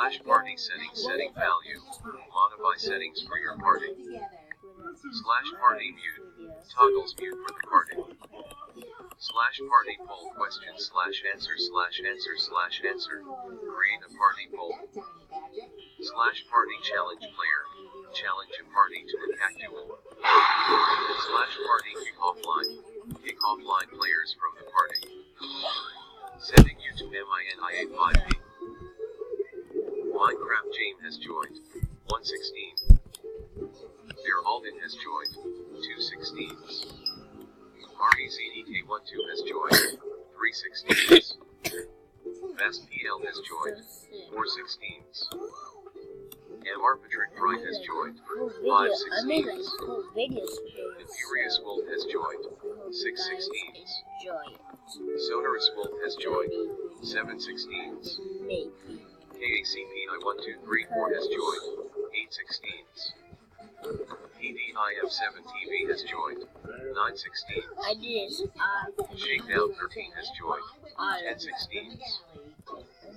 Slash party settings setting value. Modify settings for your party. Slash party mute. Toggles mute for the party. Slash party poll question slash answer slash answer slash answer. Create a party poll. Slash party challenge player. Challenge a party to a cat duel. Slash party kick offline. Kick offline players from the party. Sending you to MINIA5B. Minecraft Jane has joined. 116. Their Alden has joined. 216s. REZDK12 has joined. 316s. Best PL has joined. 416s. MR Patrick Bright has joined. 516s. The Furious Wolf has joined. 616s. Sonorous Wolf has joined. 716s. KACPI1234 has joined. 816s. PDIF7TV has joined. 916s. Shakedown 13 has joined. 1016s.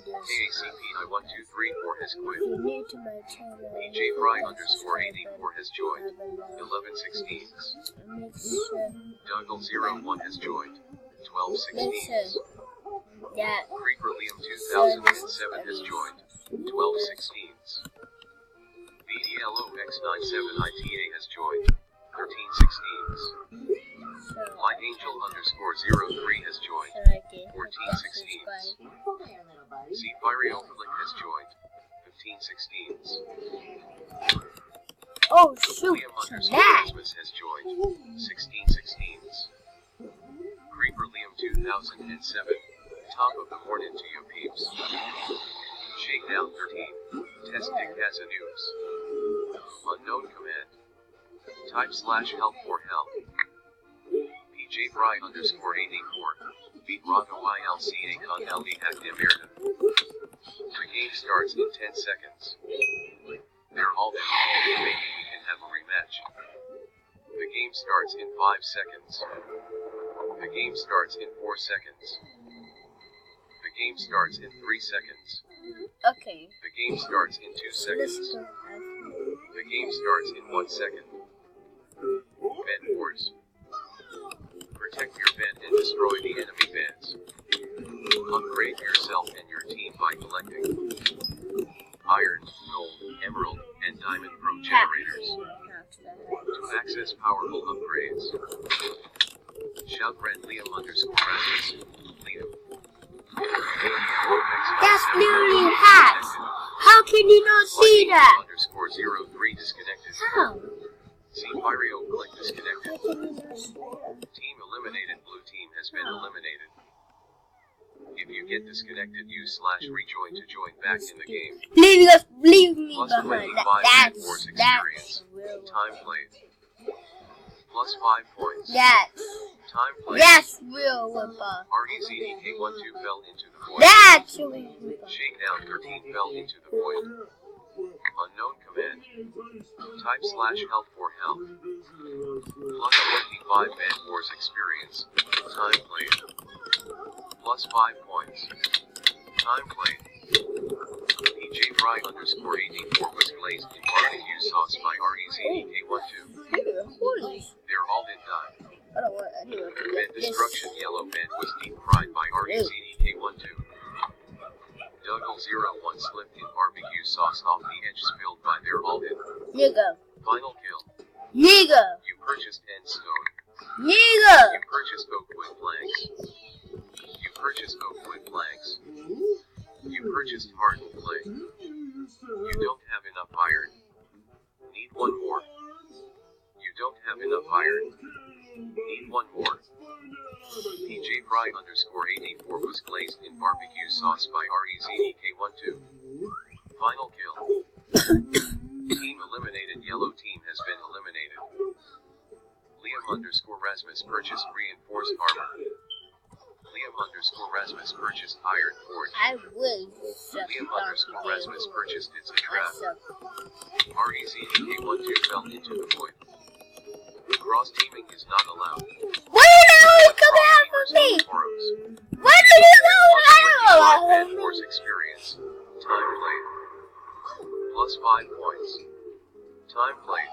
KACPI1234 has quit. PJ Fry _ 84 has joined. 1116s. Dougal01 has joined. 1216s. Creeper Liam 2007 has joined. 1216s. BDLOX97ITA has joined. 1316s. Light Angel _ 03 has joined. 1416s. Zephyrio Flick has joined. 1516s. Oh shoot! Liam _ Christmas has joined. 1616s. Creeper Liam 2007. Top of the morning to you peeps. Shakedown 13. Test Dick has a noobs. Unknown command. Type /help for help. PJ Fry _ 84. Beat Raga YLCA con LD hack de merda. The game starts in 10 seconds. They're all dead. Maybe we can have a rematch. The game starts in 5 seconds. The game starts in 4 seconds. The game starts in 3 seconds. Okay. The game starts in 2 seconds. The game starts in 1 second. Bed wars. Protect your bed and destroy the enemy beds. Upgrade yourself and your team by collecting iron, gold, emerald, and diamond pro generators. To access powerful upgrades. Shout red Liam _ Rasmus. Liam. That's literally hacks! How can you not see that? _ 03 disconnected. How? Zephyrio click disconnected. Team eliminated. Blue team has been eliminated. If you get disconnected, use /rejoin to join back in the game. Leave me Plus behind. 25 That's experience. Time played. Plus 5 points. Time played. That's real Whipper. REZDK12 fell into the void. That's real Whipper. Shakedown 13 fell into the void. Unknown command. Type /help for help. Plus 25 Bed Wars experience. Time played. Plus 5 points. Time played. PJ Fry _ 84 was glazed in barbecue sauce by REZDK12. They're all in die. Bed destruction yellow bed was deep fried by REZDK12. Dougal01 slipped in barbecue sauce off the edge spilled by their all-in. Nigga. Final kill. Nigga. You purchased end stone. Nigga. You purchased oakwood planks. You purchased oakwood planks. You purchased hardened clay. You don't have enough iron. Need one more. You don't have enough iron. Need one more. PJ Fry _ 84 was glazed in barbecue sauce by REZDK12. Final kill. Team eliminated. Yellow team has been eliminated. Liam _ Rasmus purchased reinforced armor. Liam _ Rasmus purchased iron forge. I will. Liam _ Rasmus purchased its trap. REZDK12 fell into the void. Cross teaming is not allowed. Why did I always come out for me? Why did you go out? Bed Wars experience. Time played. plus 5 points. Time played.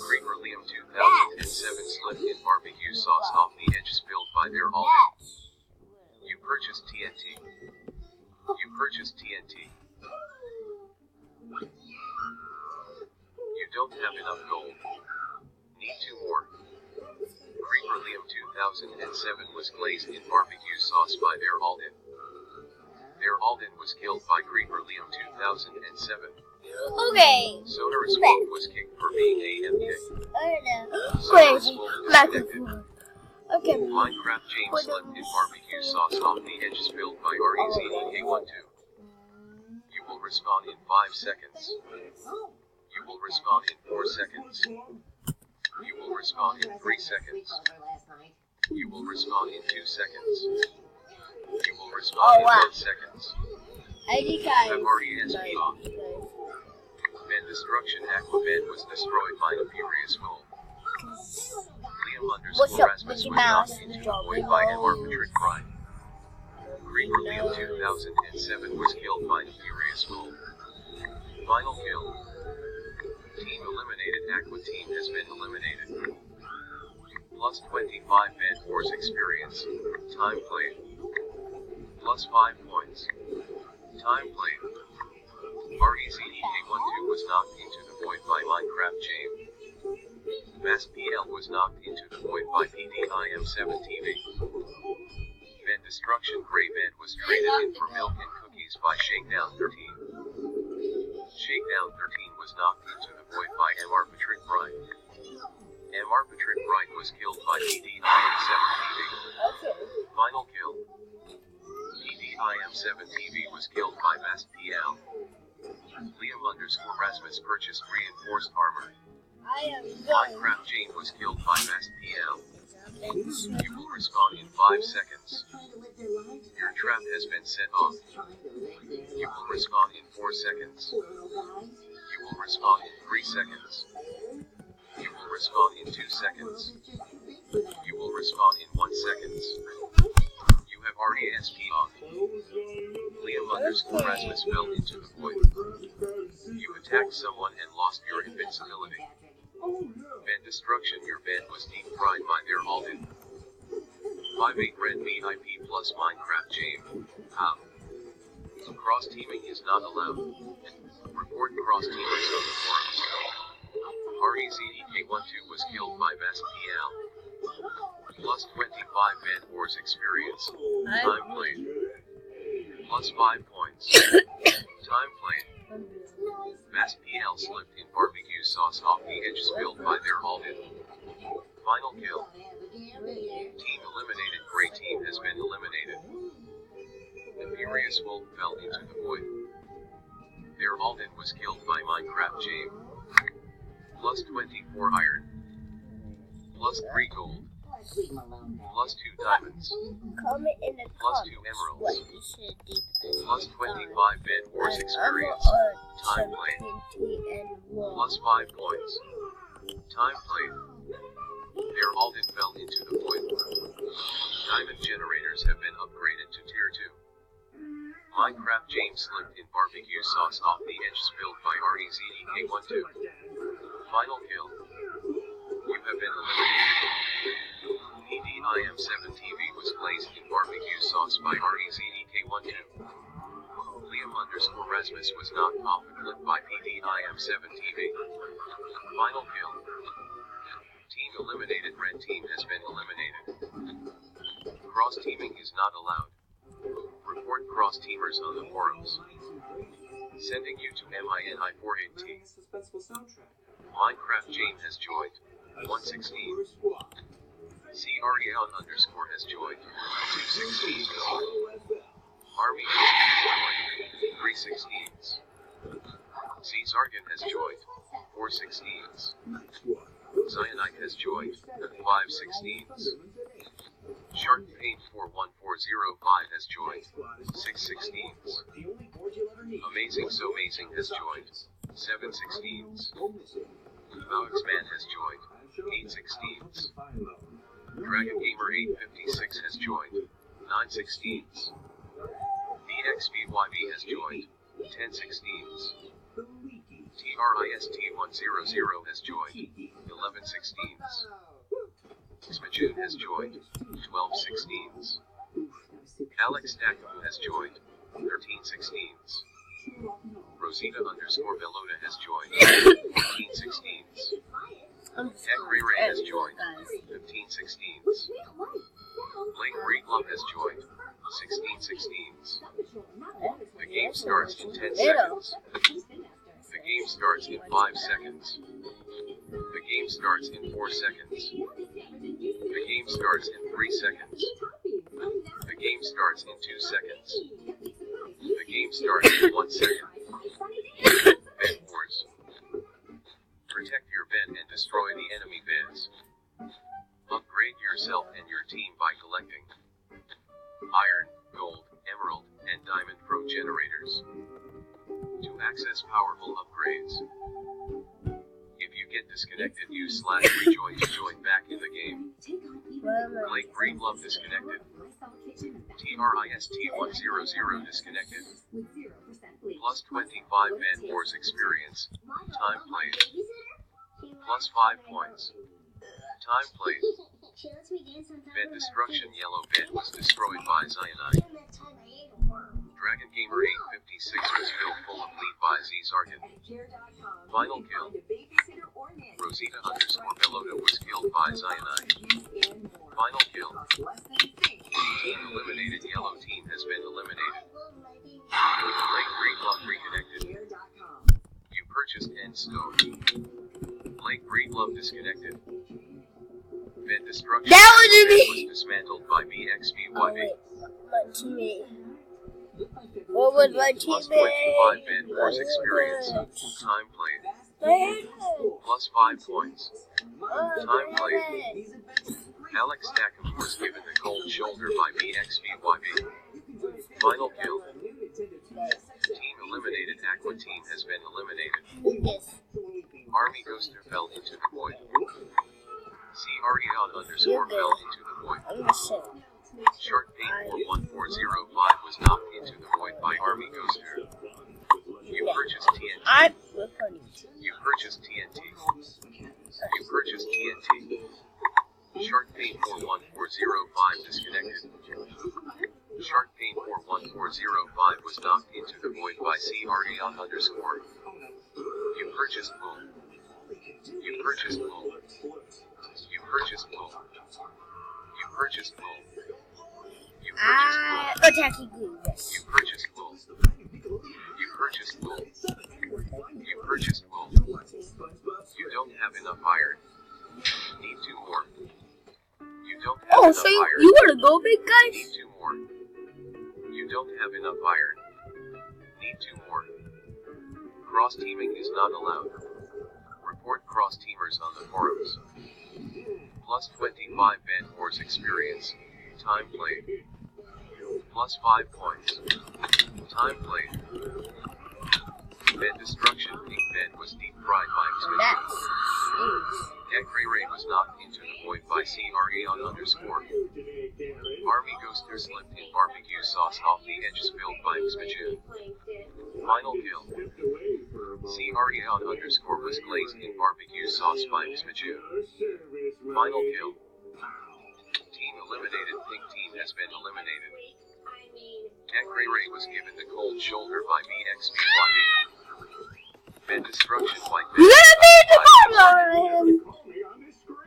Creeper Liam 2007 slipped in barbecue sauce off the edge spilled by their Alden. You purchased TNT. You purchased TNT. You don't have enough gold. Need 2 more. Creeper Liam 2007 was glazed in barbecue sauce by their Alden. Their Alden was killed by Creeper Liam 2007. Okay. Sonorous Wolf was kicked for being AFK. Crazy microphone. Okay. Minecraft James slipped in barbecue sauce off the edge spilled by REZDK12. You will respawn in 5 seconds. You will respawn in 4 seconds. You will respawn in 3 seconds. You will respawn in 2 seconds. You will respawn in 10 seconds. You have already SP off. Van Destruction Aquaman was destroyed by the Furious Wolf. Liam underscore Rasmus was knocked into the void by MR Patrick Prime. Creeper Liam 2007 was killed by the Furious Wolf. Final kill. Team eliminated. Aqua team has been eliminated. Plus 25 Van Force experience. Time played. Plus 5 points. Time played. REZDK12 was knocked into the void by Minecraft James. Mass PL was knocked into the void by PDIM7TV. Van Destruction Grey Van was traded in for milk and cookies by Shakedown 13. Shakedown 13 was knocked into the void by MR Patrick Bright. MR Patrick Bright was killed by PDIM7TV. Final kill. PDIM7TV was killed by Mass PL. Liam underscore Rasmus purchased reinforced armor. Minecraft Jane was killed by Mass PL. You will respawn in 5 seconds. Your trap has been set off. You will respawn in 4 seconds. You will respawn in 3 seconds. You will respawn in 2 seconds. You will respawn in 1 second. You have already SP off. Liam underscore Rasmus fell into the void. You attacked someone and lost your invincibility. Van Destruction, your bed was deep fried by their Alden. 5-8 Red VIP plus Minecraft James. Cross teaming is not allowed. Report cross teamers on the forums. REZDK12 was killed by Mass PL. Plus 25 Van Wars experience. Time played. Plus 5 points. Time played. Mass PL slipped in barbecue sauce off the edge spilled by their Alden. Final kill. Team eliminated. Grey team has been eliminated. The Furious Wolf fell into the void. Their Alden was killed by Minecraft James. Plus 24 iron. Plus 3 gold. Plus 2 diamonds. Plus 2 emeralds. Plus 25 Van Wars experience. Time played. Plus 5 points. Time played. Their Alden fell into the void. Diamond generators have been upgraded to tier 2. Minecraft James slipped in barbecue sauce off the edge spilled by REZDK12. Final kill. You have been eliminated. PDIM7TV was glazed in barbecue sauce by REZDK12. Liam underscore Rasmus was knocked off a cliff by PDIM7TV. Final kill. Team eliminated. Red team has been eliminated. Cross teaming is not allowed. Report cross teamers on the forums. Sending you to MINI48T. Minecraft James has joined. 116. CREon underscore has joined. 216. Army has joined. 316s. Zargan has joined. 416s. Cyanide has joined. 516s. Shark Pain 41405 has joined. 616s. Amazing So Amazing has joined. 716s. Vauxman has joined. 816s. Dragon Gamer 856 has joined. 916s. DXVYB has joined. 1016s. TRIST100 has joined. 11 16s. Smajoon has joined. 12 16s. Alex Stackham has joined. 13 16s. Rosita _ Velota has joined. 15 16s. Tech Ray Ray has joined. 15 16s. Blake Breedlove has joined. 16 16s. The game starts in 10 seconds. The game starts in 5 seconds. The game starts in 4 seconds. The game starts in 3 seconds. The game starts in 2 seconds. The game starts in 1 second. Bed Wars. Protect your bed and destroy the enemy beds. Upgrade yourself and your team by collecting iron, gold, emerald, and diamond pro generators. To access powerful upgrades. If you get disconnected, use /rejoin to join back in the game. Blake Breedlove disconnected. TRIST100 disconnected. Plus 25 Bed Wars experience. Time played. Plus 5 points. Time played. Bed destruction. Yellow bed was destroyed by Cyanide. Dragon Gamer 856 was filled full of lead by Z-Zarkin. Final kill. Rosita _ Velota was killed by Cyanide. Final kill. Team eliminated. Yellow team has been eliminated. Blake Breedlove reconnected. You purchased End Stone. Blake Breedlove disconnected. Bed destruction. That was was dismantled by BXBYB. my teammate. What was my Plus teammate? 25 Bed Wars experience. Time played. Plus 5 points. Time played. Alex Stackham was given the cold shoulder by BXBYB. Final kill. Team eliminated. Aqua team has been eliminated. Army Ghoster fell into the void. CREON _ fell into the void. Shark Pain 41405 was knocked into the void by Army Ghoster. You purchased TNT. You purchased TNT. You purchased TNT. Shark Pain 41405 disconnected. Shark Pain 41405 was knocked into the void by CREON _. You purchased Bull. You purchased Bull. You purchased Bull. You purchased Bull. You purchased Bull. Attacking glue, yes. You purchased Bull. You purchased Bull. You purchased Bull. You don't have enough iron. Need 2 more. You don't have enough so iron. you wanna go, big guy? Need 2 more. You don't have enough iron. Need 2 more. Cross teaming is not allowed. Report cross teamers on the forums. Plus 25 Bed Wars experience. Time played. Plus 5 points. Time played. Bed destruction. Pink bed was deep fried by That's Tech Ray Ray was knocked into the void by CREON _. Army Ghoster slipped in barbecue sauce off the edge spilled by Smajoon. Final kill. CREON _ was glazed in barbecue sauce by Smajoon. Final kill. Team eliminated. Pink team has been eliminated. Tech Ray Ray was given the cold shoulder by BXBYB. Bed destruction. White bed.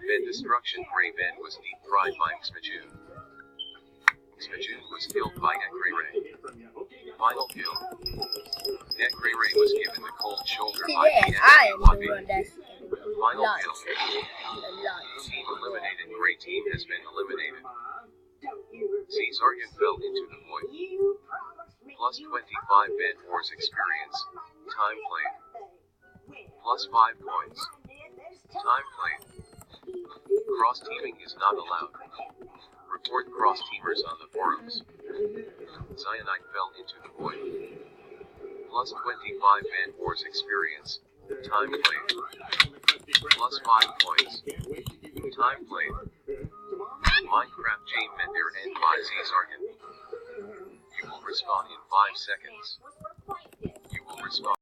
Bed destruction. Gray bed was deep fried by Smajoon. Smajoon was killed by Tech Ray Ray. Final kill. Tech Ray Ray was given the cold shoulder by BXBYB. Final kill. Team eliminated. Gray team has been eliminated. Z-Zarkin fell into the void. Plus 25 Bed Wars experience. Time played. Plus 5 points. Time played. Cross teaming is not allowed. Report cross teamers on the forums. Cyanide fell into the void. Plus 25 Bed Wars experience. Time played. Plus 5 points. Time played. Minecraft Jane Mender and by Z-Zarkin. You will respawn in 5 seconds. You will respawn.